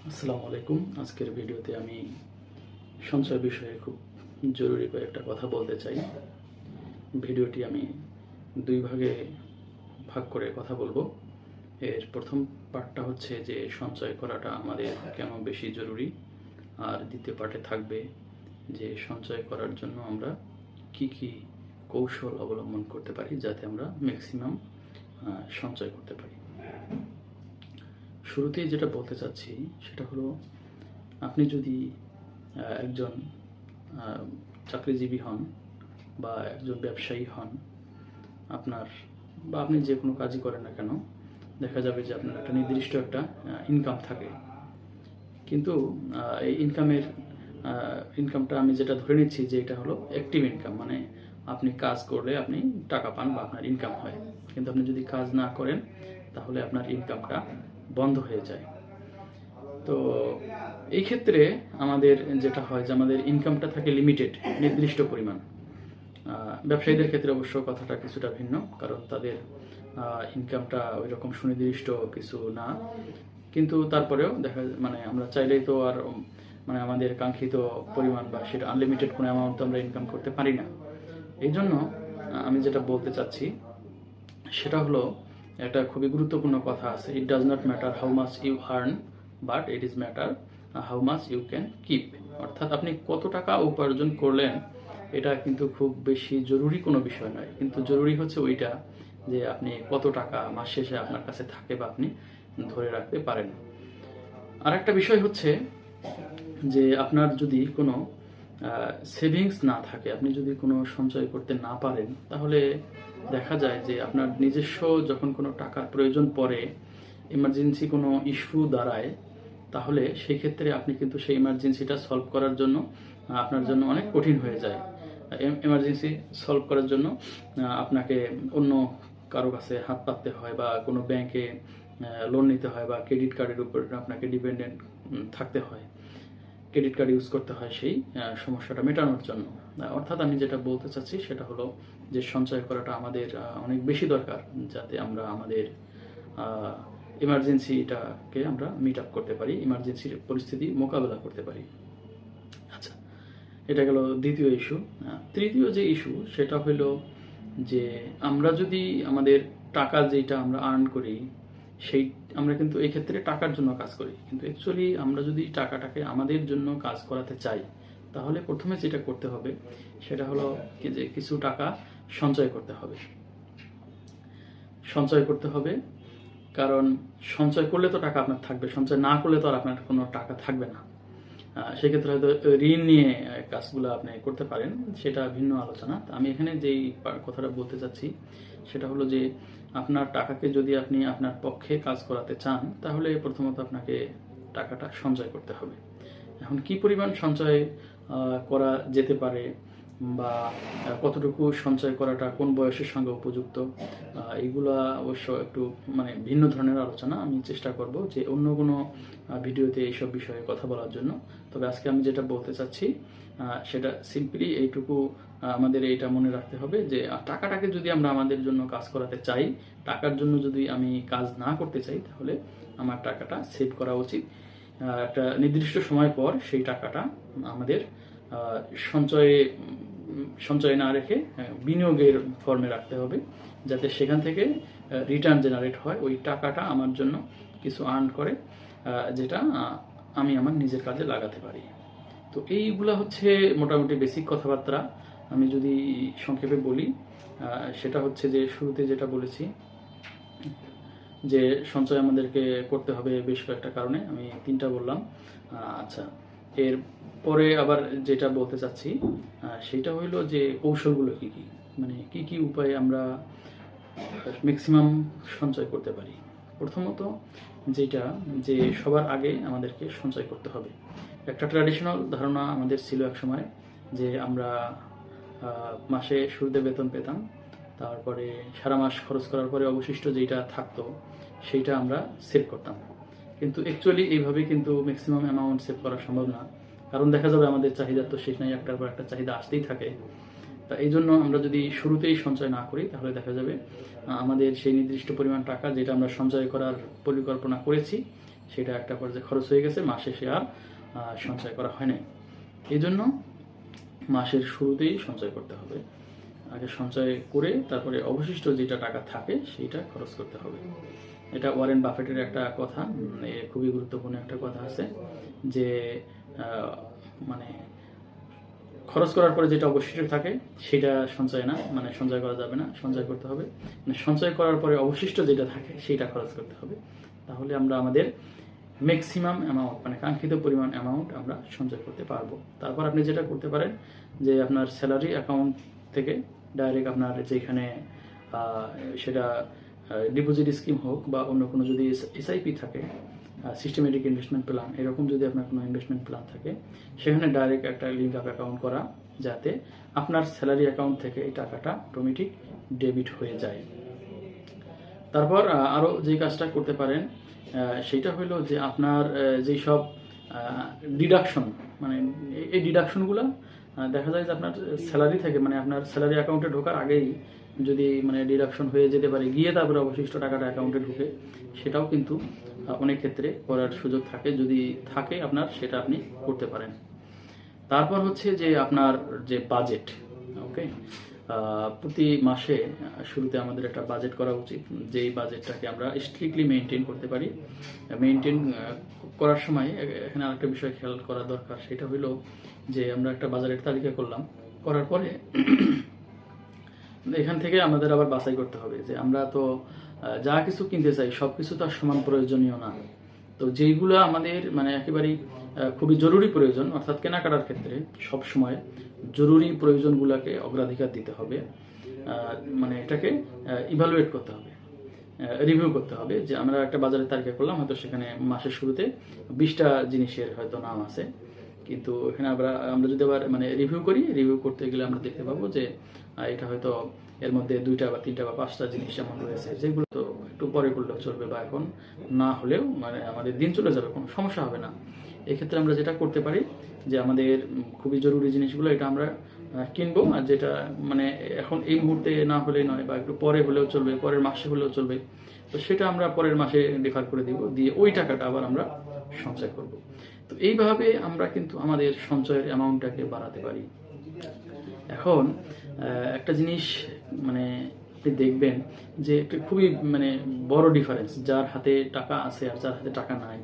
আসসালামু আলাইকুম। আজকের ভিডিওতে আমি সঞ্চয় বিষয়ে খুব জরুরি কয়েকটা কথা বলতে চাই। ভিডিওটি আমি দুই ভাগে ভাগ করে কথা বলবো। এর প্রথম পার্টটা হচ্ছে যে সঞ্চয় করাটা আমাদের কেন বেশি জরুরি, আর দ্বিতীয় পার্টে থাকবে যে সঞ্চয় করার জন্য আমরা কি কি কৌশল অবলম্বন করতে পারি যাতে আমরা ম্যাক্সিমাম সঞ্চয় করতে পারি। শুরুতেই যেটা বলতে চাচ্ছি সেটা হলো, আপনি যদি একজন চাকরিজীবী হন বা একজন ব্যবসায়ী হন, আপনার বা আপনি যে কোনো কাজই করেন না কেন, দেখা যাবে যে আপনার একটা নির্দিষ্ট একটা ইনকাম থাকে। কিন্তু এই ইনকামটা আমি যেটা ধরে নিচ্ছি যে এটা হলো অ্যাক্টিভ ইনকাম, মানে আপনি কাজ করলে আপনি টাকা পান বা আপনার ইনকাম হয়। কিন্তু আপনি যদি কাজ না করেন তাহলে আপনার ইনকামটা বন্ধ হয়ে যায়। তো এই ক্ষেত্রে আমাদের যেটা হয় যে আমাদের ইনকামটা থাকে লিমিটেড, নির্দিষ্ট পরিমাণ। ব্যবসায়ীদের ক্ষেত্রে অবশ্য কথাটা কিছুটা ভিন্ন, কারণ তাদের ইনকামটা ওই রকম সুনির্দিষ্ট কিছু না। কিন্তু তারপরেও মানে আমরা চাইলেই তো আর মানে আমাদের কাঙ্ক্ষিত পরিমাণ বা সেটা আনলিমিটেড কোনো অ্যামাউন্ট তো আমরা ইনকাম করতে পারি না। এই জন্য আমি যেটা বলতে চাচ্ছি সেটা হলো, একটা খুবই গুরুত্বপূর্ণ কথা আছে, it does not matter how much you earn, but it is matter how much you can keep. অর্থাৎ আপনি কত টাকা উপার্জন করলেন এটা কিন্তু খুব বেশি জরুরি কোনো বিষয় নয়, কিন্তু জরুরি হচ্ছে ওইটা যে আপনি কত টাকা মাস শেষে আপনার কাছে থাকে বা আপনি ধরে রাখতে পারেন। আর একটা বিষয় হচ্ছে যে আপনার যদি কোনো সেভিংস না থাকে, আপনি যদি কোনো সঞ্চয় করতে না পারেন, তাহলে দেখা যায় যে আপনার নিজস্ব যখন কোনো টাকার প্রয়োজন পড়ে, ইমার্জেন্সি কোনো ইস্যু দাঁড়ায়, তাহলে সেই ক্ষেত্রে আপনি কিন্তু সেই ইমার্জেন্সিটা সলভ করার জন্য আপনার জন্য অনেক কঠিন হয়ে যায়। এমার্জেন্সি সলভ করার জন্য আপনাকে অন্য কারো কাছে হাত পাততে হয় বা কোনো ব্যাংকে লোন নিতে হয় বা ক্রেডিট কার্ডের উপর আপনাকে ডিপেন্ডেন্ট থাকতে হয়, ক্রেডিট কার্ড ইউজ করতে হয় সেই সমস্যাটা মেটানোর জন্য। অর্থাৎ আমি যেটা বলতে চাচ্ছি সেটা হলো যে সঞ্চয় করাটা আমাদের অনেক বেশি দরকার, যাতে আমরা আমাদের ইমার্জেন্সিটাকে আমরা মিট আপ করতে পারি, ইমার্জেন্সির পরিস্থিতি মোকাবেলা করতে পারি। আচ্ছা, এটা গেল দ্বিতীয় ইস্যু। তৃতীয় যে ইস্যু সেটা হলো যে আমরা যদি আমাদের টাকা যেটা আমরা আর্ন করি, সেই আমরা কিন্তু এই ক্ষেত্রে টাকার জন্য কাজ করি, কিন্তু অ্যাকচুয়ালি আমরা যদি টাকাটাকে আমাদের জন্য কাজ করাতে চাই, তাহলে প্রথমে যেটা করতে হবে সেটা হলো কি যে কিছু টাকা সঞ্চয় করতে হবে। সঞ্চয় করতে হবে, কারণ সঞ্চয় করলে তো টাকা আপনার থাকবে, সঞ্চয় না করলে তো আর আপনার কোনো টাকা থাকবে না। সেক্ষেত্রে হয়তো ঋণ নিয়ে কাজগুলো আপনি করতে পারেন, সেটা ভিন্ন আলোচনা। আমি এখানে যেই কথাটা বলতে চাচ্ছি সেটা হলো যে আপনার টাকাকে যদি আপনি আপনার পক্ষে কাজ করাতে চান, তাহলে প্রথমত আপনাকে টাকাটা সঞ্চয় করতে হবে। এখন কি পরিমাণ সঞ্চয় করা যেতে পারে বা কতটুকু সঞ্চয় করাটা কোন বয়সের সঙ্গে উপযুক্ত, এইগুলা অবশ্য একটু মানে ভিন্ন ধরনের আলোচনা। আমি চেষ্টা করব যে অন্য কোনো ভিডিওতে এইসব বিষয়ে কথা বলার জন্য। তবে আজকে আমি যেটা বলতে চাচ্ছি সেটা সিম্পলি এইটুকু, আমাদের এইটা মনে রাখতে হবে যে টাকাটাকে যদি আমরা আমাদের জন্য কাজ করাতে চাই, টাকার জন্য যদি আমি কাজ না করতে চাই, তাহলে আমার টাকাটা সেভ করা উচিত। একটা নির্দিষ্ট সময় পর সেই টাকাটা আমাদের সঞ্চয়ে সঞ্চয় না রেখে বিনিয়োগের ফর্মে রাখতে হবে, যাতে সেখান থেকে রিটার্ন জেনারেট হয়, ওই টাকাটা আমার জন্য কিছু আর্ন করে, যেটা আমি আমার নিজের কাজে লাগাতে পারি। তো এইগুলা হচ্ছে মোটামুটি বেসিক কথাবার্তা। আমি যদি সংক্ষেপে বলি, সেটা হচ্ছে যে শুরুতে যেটা বলেছি যে সঞ্চয় আমাদেরকে করতে হবে বেশ কয়েকটা কারণে, আমি তিনটা বললাম। আচ্ছা, এর পরে আবার যেটা বলতে চাচ্ছি সেটা হইলো যে কৌশলগুলো কি কি, মানে কি কি উপায়ে আমরা ম্যাক্সিমাম সঞ্চয় করতে পারি। প্রথমত যেটা, যে সবার আগে আমাদেরকে সঞ্চয় করতে হবে। একটা ট্র্যাডিশনাল ধারণা আমাদের ছিল এক সময় যে আমরা মাসে শুরুতে বেতন পেতাম, তারপরে সারা মাস খরচ করার পরে অবশিষ্ট যেটা থাকতো সেইটা আমরা সেভ করতাম। কিন্তু অ্যাকচুয়ালি এইভাবে কিন্তু ম্যাক্সিমাম অ্যামাউন্ট সেভ করা সম্ভব না, কারণ দেখা যাবে আমাদের চাহিদা তো শেষ নাই, একটার পর একটা চাহিদা আসতেই থাকে। তা এই জন্য আমরা যদি শুরুতেই সঞ্চয় না করি, তাহলে দেখা যাবে আমাদের সেই নির্দিষ্ট পরিমাণ টাকা যেটা আমরা সঞ্চয় করার পরিকল্পনা করেছি, সেটা একটা পর্যায়ে খরচ হয়ে গেছে, মাস শেষে আর সঞ্চয় করা হয় নাই। এই জন্য মাসের শুরুতেই সঞ্চয় করতে হবে। আগে সঞ্চয় করে তারপরে অবশিষ্ট যেটা টাকা থাকে সেইটা খরচ করতে হবে। এটা ওয়ারেন বাফেটের একটা কথা, খুবই গুরুত্বপূর্ণ একটা কথা আছে যে মানে খরচ করার পরে যেটা অবশিষ্ট থাকে সেটা সঞ্চয় না, মানে সঞ্চয় করা যাবে না, সঞ্চয় করতে হবে। মানে সঞ্চয় করার পরে অবশিষ্ট যেটা থাকে সেটা খরচ করতে হবে। তাহলে আমরা আমাদের ম্যাক্সিমাম অ্যামাউন্ট, মানে কাঙ্ক্ষিত পরিমাণ অ্যামাউন্ট আমরা সঞ্চয় করতে পারবো। তারপর আপনি যেটা করতে পারেন যে আপনার স্যালারি অ্যাকাউন্ট থেকে ডাইরেক্ট আপনার যেখানে সেটা ডিপোজিট স্কিম হোক বা অন্য কোনো যদি এসআইপি থাকে, সিস্টেমেটিক ইনভেস্টমেন্ট প্ল্যান, এরকম যদি আপনার কোনো ইনভেস্টমেন্ট প্ল্যান থাকে, সেখানে ডাইরেক্ট একটা লিঙ্ক আপ অ্যাকাউন্ট করা, যাতে আপনার স্যালারি অ্যাকাউন্ট থেকে এই টাকাটা অটোমেটিক ডেবিট হয়ে যায়। তারপর আরও যে কাজটা করতে পারেন সেইটা হলো যে আপনার যেই সব ডিডাকশন, মানে এই ডিডাকশনগুলো দেখা যায় যে আপনার স্যালারি থেকে, মানে আপনার স্যালারি অ্যাকাউন্টে ঢোকার আগেই যদি মানে ডিডাকশন হয়ে যেতে পারে, গিয়ে তারপরে অবশিষ্ট টাকাটা অ্যাকাউন্টে ঢুকে, সেটাও কিন্তু অনেক ক্ষেত্রে করার সুযোগ থাকে। যদি থাকে আপনার, সেটা আপনি করতে পারেন। তারপর হচ্ছে যে আপনার যে বাজেট, ওকে, প্রতি মাসে শুরুতে আমাদের একটা বাজেট করা উচিত, যেই বাজেটটাকে আমরা স্ট্রিক্টলি মেনটেন করতে পারি। মেনটেন করার সময় এখানে আরেকটা বিষয় খেয়াল করা দরকার, সেটা হলো যে আমরা একটা বাজারের তালিকা করলাম, করার পরে এখান থেকে আমাদের আবার বাছাই করতে হবে যে আমরা তো যা কিছু কিনতে চাই সব কিছু তো আর সমান প্রয়োজনীয় না। তো যেইগুলো আমাদের মানে একেবারেই খুবই জরুরি প্রয়োজন, অর্থাৎ কেনাকাটার ক্ষেত্রে সব সময় জরুরি প্রয়োজনগুলোকে অগ্রাধিকার দিতে হবে। মানে এটাকে ইভালুয়েট করতে হবে, রিভিউ করতে হবে যে আমরা একটা বাজারের তালিকা করলাম, হয়তো সেখানে মাসের শুরুতে 20টা জিনিসের হয়তো নাম আছে, কিন্তু এখানে আমরা যদি আবার মানে রিভিউ করি, রিভিউ করতে গেলে আমরা দেখতে পাবো যে এটা হয়তো এর মধ্যে 2টা বা 3টা বা 5টা জিনিস এমন রয়েছে যেগুলো তো একটু পরে করলেও চলবে, বা এখন না হলেও মানে আমাদের দিন চলে যাবে, কোনো সমস্যা হবে না। এক্ষেত্রে আমরা যেটা করতে পারি যে আমাদের খুবই জরুরি জিনিসগুলো এটা আমরা কিনবো, আর যেটা মানে এখন এই মুহূর্তে না হলেই নয়, বা একটু পরে হলেও চলবে, পরের মাসে হলেও চলবে, তো সেটা আমরা পরের মাসে ডিফার করে দিব, দিয়ে ওই টাকাটা আবার আমরা সঞ্চয় করব। তো এইভাবে আমরা কিন্তু আমাদের সঞ্চয়ের অ্যামাউন্টটাকে বাড়াতে পারি। এখন একটা জিনিস মানে আপনি দেখবেন যে একটা খুবই মানে বড় ডিফারেন্স, যার হাতে টাকা আছে আর যার হাতে টাকা নাই,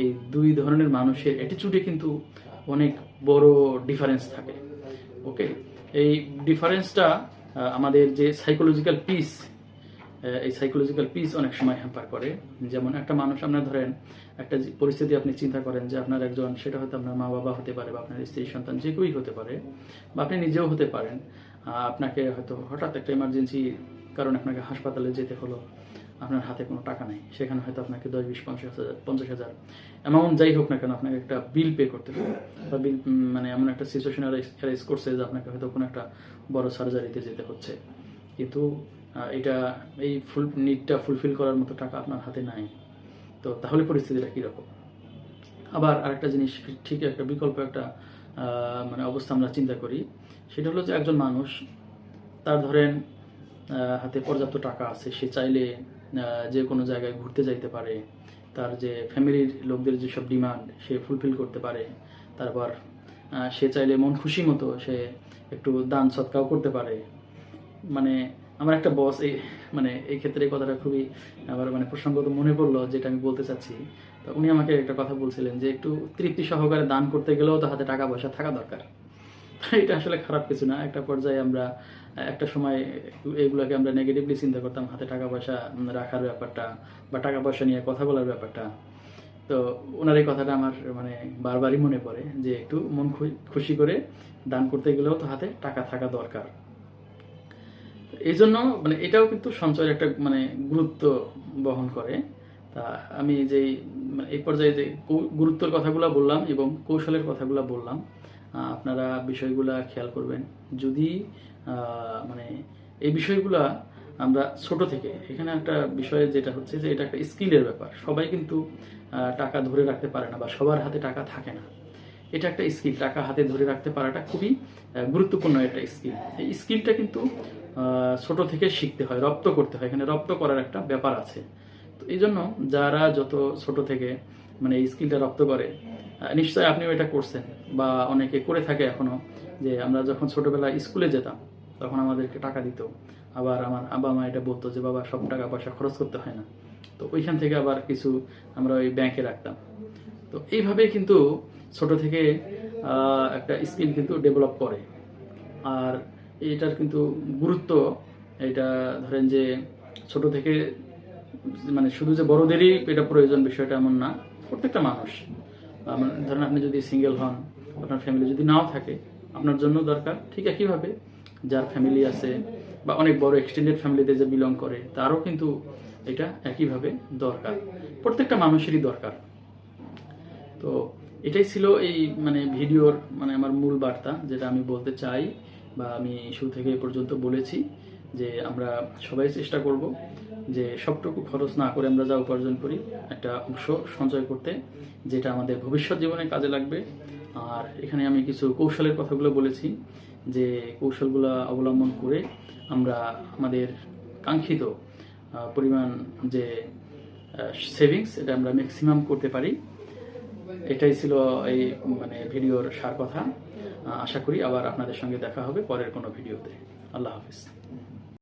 এই দুই ধরনের মানুষের অ্যাটিটিউডে কিন্তু অনেক বড় ডিফারেন্স থাকে। ওকে, এই ডিফারেন্সটা আমাদের যে সাইকোলজিক্যাল পিস, এই সাইকোলজিক্যাল পিস অনেক সময় হ্যাম্পার করে। যেমন একটা মানুষ, আপনার ধরেন একটা পরিস্থিতি আপনি চিন্তা করেন যে আপনার একজন, সেটা হয়তো আপনার মা বাবা হতে পারে, বা আপনার স্ত্রী সন্তান, যে কেউই হতে পারে, বা আপনি নিজেও হতে পারেন। আপনাকে হয়তো হঠাৎ একটা ইমার্জেন্সি কারণে আপনাকে হাসপাতালে যেতে হলো, আপনার হাতে কোনো টাকা নেই, সেখানে হয়তো আপনাকে 10, 20, 50,000 অ্যামাউন্ট যাই হোক না কেন, আপনাকে একটা বিল পে করতে হবে, বা বিল মানে এমন একটা সিচুয়েশন অ্যারাইজ করছে যে আপনাকে হয়তো কোনো একটা বড় সার্জারিতে যেতে হচ্ছে, কিন্তু এটা এই নিডটা ফুলফিল করার মতো টাকা আপনার হাতে নাই। তো তাহলে পরিস্থিতিটা কীরকম? আবার আরেকটা জিনিস, ঠিক একটা বিকল্প একটা মানে অবস্থা আমরা চিন্তা করি, সেটা হলো যে একজন মানুষ, তার ধরেন হাতে পর্যাপ্ত টাকা আছে, সে চাইলে যে কোনো জায়গায় ঘুরতে যাইতে পারে, তার যে ফ্যামিলির লোকদের যেসব ডিমান্ড সে ফুলফিল করতে পারে, তারপর সে চাইলে মন খুশি মতো সে একটু দান সৎকাও করতে পারে। মানে আমার একটা বস মানে এই ক্ষেত্রে এই কথাটা খুবই আবার মানে প্রসঙ্গত মনে পড়লো, যেটা আমি বলতে চাচ্ছি। তো উনি আমাকে একটা কথা বলছিলেন যে একটু তৃপ্তি সহকারে দান করতে গেলেও তো হাতে টাকা পয়সা থাকা দরকার। এটা আসলে খারাপ কিছু না। একটা পর্যায়ে আমরা একটা সময় এগুলোকে আমরা নেগেটিভলি চিন্তা করতাম, হাতে টাকা পয়সা রাখার ব্যাপারটা বা টাকা পয়সা নিয়ে কথা বলার ব্যাপারটা। তো ওনার এই কথাটা আমার মানে বারবারই মনে পড়ে যে একটু মন খুশি করে দান করতে গেলেও তো হাতে টাকা থাকা দরকার। এই জন্য মানে এটাও কিন্তু সঞ্চয়ের একটা মানে গুরুত্ব বহন করে। তা আমি যেই মানে এই পর্যায়ে যে গুরুত্বের কথাগুলো বললাম এবং কৌশলের কথাগুলো বললাম, আপনারা বিষয়গুলা খেয়াল করবেন। যদি মানে এই বিষয়গুলা আমরা ছোট থেকে, এখানে একটা বিষয় যেটা হচ্ছে যে এটা একটা স্কিলের ব্যাপার, সবাই কিন্তু টাকা ধরে রাখতে পারে না, বা সবার হাতে টাকা থাকে না। এটা একটা স্কিল, টাকা হাতে ধরে রাখতে পারাটা খুবই গুরুত্বপূর্ণ একটা স্কিল। এই স্কিলটা কিন্তু ছোট থেকে শিখতে হয়, রপ্ত করতে হয়, এখানে রপ্ত করার একটা ব্যাপার আছে। তো তো এই জন্য যারা যত ছোট থেকে মানে এই স্কিলটা রপ্ত করে, নিশ্চয়ই আপনিও এটা করছেন বা অনেকে করে থাকে এখনো, যে আমরা যখন ছোটবেলায় স্কুলে যেতাম তখন আমাদেরকে টাকা দিত, আবার আমার আব্বা মা এটা বলতো যে বাবা সব টাকা পয়সা খরচ করতে হয় না, তো ওইখান থেকে আবার কিছু আমরা ওই ব্যাংকে রাখতাম। তো এইভাবে কিন্তু ছোট থেকে একটা স্কিল কিন্তু ডেভেলপ করে। আর এটার কিন্তু গুরুত্ব, এটা ধরেন যে ছোট থেকে মানে শুধু যে বড়দেরই এটা প্রয়োজন বিষয়টা এমন না, প্রত্যেকটা মানুষ, ধরেন আপনি যদি সিঙ্গেল হন, আপনার ফ্যামিলি যদি নাও থাকে, আপনার জন্য দরকার। ঠিক একইভাবে যার ফ্যামিলি আছে বা অনেক বড় এক্সটেন্ডেড ফ্যামিলিতে যে বিলং করে তারও কিন্তু এটা একইভাবে দরকার, প্রত্যেকটা মানুষেরই দরকার। তো এটাই ছিল এই মানে ভিডিওর মানে আমার মূল বার্তা, যেটা আমি বলতে চাই বা আমি শুরু থেকে এ পর্যন্ত বলেছি, যে আমরা সবাই চেষ্টা করব যে সবটুকু খরচ না করে আমরা যা উপার্জন করি একটা অংশ সঞ্চয় করতে, যেটা আমাদের ভবিষ্যৎ জীবনে কাজে লাগবে। আর এখানে আমি কিছু কৌশলের কথাগুলো বলেছি, যে কৌশলগুলো অবলম্বন করে আমরা আমাদের কাঙ্ক্ষিত পরিমাণ যে সেভিংস এটা আমরা ম্যাক্সিমাম করতে পারি। এটাই ছিল এই মানে ভিডিওর সার কথা। আশা করি আবার আপনাদের সঙ্গে দেখা হবে পরের কোনো ভিডিওতে। আল্লাহ হাফিজ।